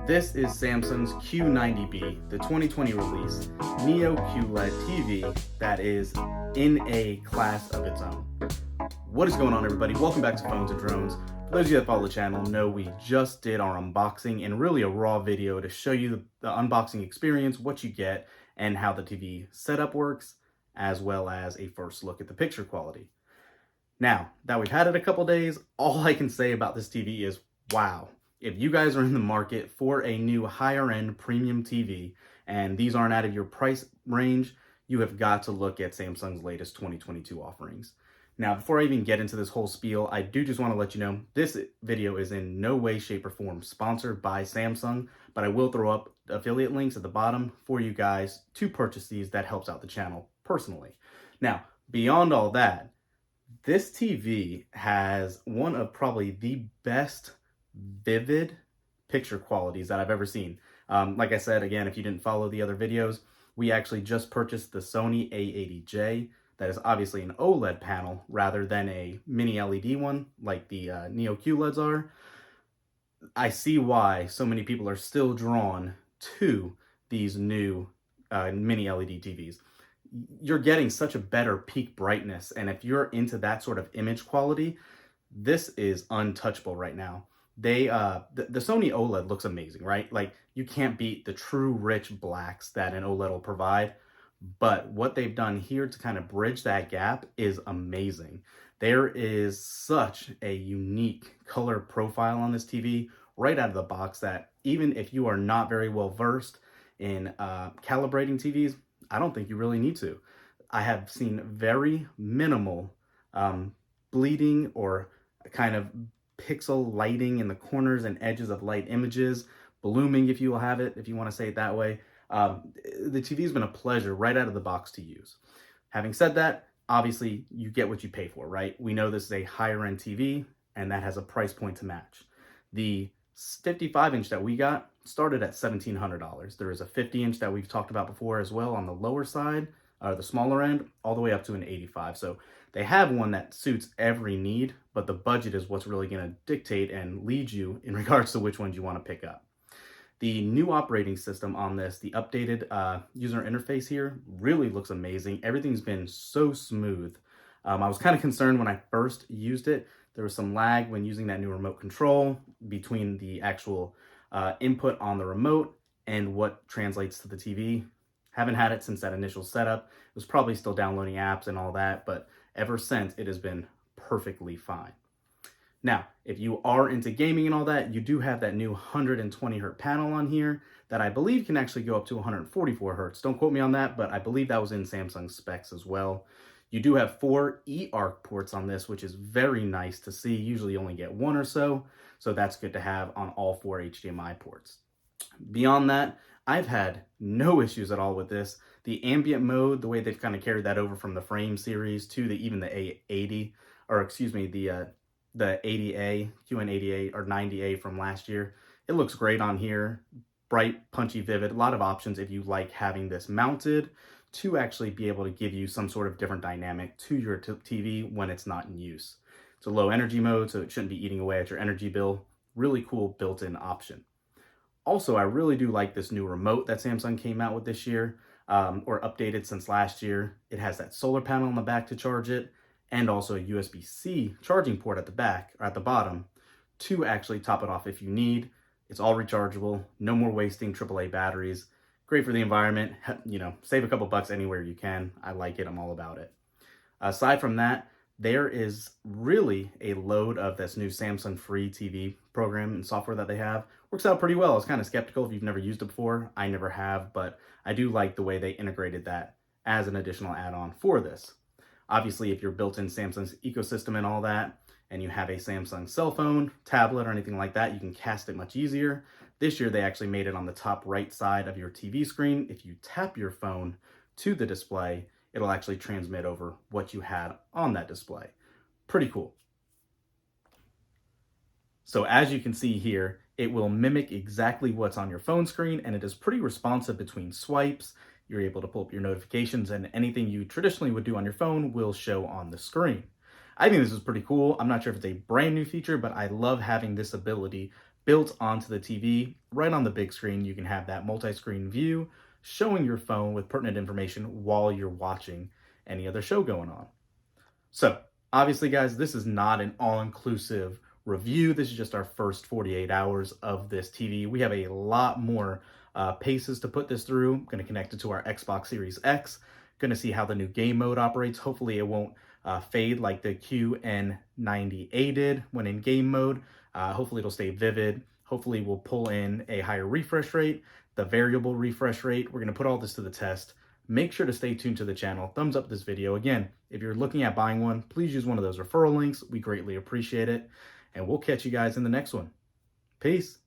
This is Samsung's Q90B, the 2020 release, Neo QLED TV that is in a class of its own. What is going on, everybody? Welcome back to Phones and Drones. For those of you that follow the channel know we just did our unboxing and really a raw video to show you the unboxing experience, what you get, and how the TV setup works, as well as a first look at the picture quality. Now, that we've had it a couple days, all I can say about this TV is, wow. If you guys are in the market for a new higher end premium TV, and these aren't out of your price range, you have got to look at Samsung's latest 2022 offerings. Now, before I even get into this whole spiel, I do just want to let you know, this video is in no way, shape, or form sponsored by Samsung, but I will throw up affiliate links at the bottom for you guys to purchase these. That helps out the channel personally. Now, beyond all that, this TV has one of probably the best vivid picture qualities that I've ever seen. Like I said, again, if you didn't follow the other videos, we actually just purchased the Sony A80J. That is obviously an OLED panel rather than a mini LED one like the Neo QLEDs are. I see why so many people are still drawn to these new mini LED TVs. You're getting such a better peak brightness, and if you're into that sort of image quality, this is untouchable right now. The Sony OLED looks amazing, right? Like, you can't beat the true rich blacks that an OLED will provide. But what they've done here to kind of bridge that gap is amazing. There is such a unique color profile on this TV right out of the box that even if you are not very well versed in calibrating TVs, I don't think you really need to. I have seen very minimal bleeding or kind of pixel lighting in the corners and edges of light images, blooming if you will have it, if you want to say it that way. The TV has been a pleasure right out of the box to use. Having said that, obviously you get what you pay for, right? We know this is a higher end TV and that has a price point to match. The 55-inch that we got started at $1,700. There is a 50-inch that we've talked about before as well on the lower side, the smaller end, all the way up to an 85. So they have one that suits every need, but the budget is what's really going to dictate and lead you in regards to which ones you want to pick up. The new operating system on this, the updated user interface here, really looks amazing. Everything's been so smooth. I was kind of concerned when I first used it. There was some lag when using that new remote control between the actual input on the remote and what translates to the TV. Haven't had it since that initial setup. It was probably still downloading apps and all that, but ever since, it has been perfectly fine. Now, if you are into gaming and all that, you do have that new 120 hertz panel on here that I believe can actually go up to 144 hertz. Don't quote me on that, but I believe that was in Samsung specs as well. You do have 4 eARC ports on this, which is very nice to see. Usually you only get 1 or so that's good to have on all 4 HDMI ports. Beyond that, I've had no issues at all with this. The ambient mode, the way they've kind of carried that over from the Frame series to even the A80, or excuse me, the 80A, QN80A or 90A from last year. It looks great on here. Bright, punchy, vivid. A lot of options if you like having this mounted to actually be able to give you some sort of different dynamic to your TV when it's not in use. It's a low energy mode, so it shouldn't be eating away at your energy bill. Really cool built-in option. Also, I really do like this new remote that Samsung came out with this year, or updated since last year. It has that solar panel on the back to charge it, and also a USB-C charging port at the back, or at the bottom, to actually top it off if you need. It's all rechargeable, no more wasting AAA batteries. Great for the environment, you know, save a couple bucks anywhere you can. I like it, I'm all about it. Aside from that, there is really a load of this new Samsung free TV program and software that they have. Works out pretty well. I was kind of skeptical if you've never used it before. I never have, but I do like the way they integrated that as an additional add-on for this. Obviously, if you're built in Samsung's ecosystem and all that, and you have a Samsung cell phone, tablet, or anything like that, you can cast it much easier. This year, they actually made it on the top right side of your TV screen. If you tap your phone to the display, it'll actually transmit over what you had on that display. Pretty cool. So as you can see here, it will mimic exactly what's on your phone screen, and it is pretty responsive between swipes. You're able to pull up your notifications, and anything you traditionally would do on your phone will show on the screen. I think this is pretty cool. I'm not sure if it's a brand new feature, but I love having this ability built onto the TV. Right on the big screen, you can have that multi-screen view showing your phone with pertinent information while you're watching any other show going on. So obviously, guys, this is not an all-inclusive review. This is just our first 48 hours of this TV. We have a lot more paces to put this through. I'm going to connect it to our Xbox Series X. Going to see how the new game mode operates. Hopefully it won't fade like the QN90A did when in game mode. Hopefully it'll stay vivid. Hopefully we'll pull in a higher refresh rate, the variable refresh rate. We're going to put all this to the test. Make sure to stay tuned to the channel. Thumbs up this video. Again, if you're looking at buying one, please use one of those referral links. We greatly appreciate it. And we'll catch you guys in the next one. Peace.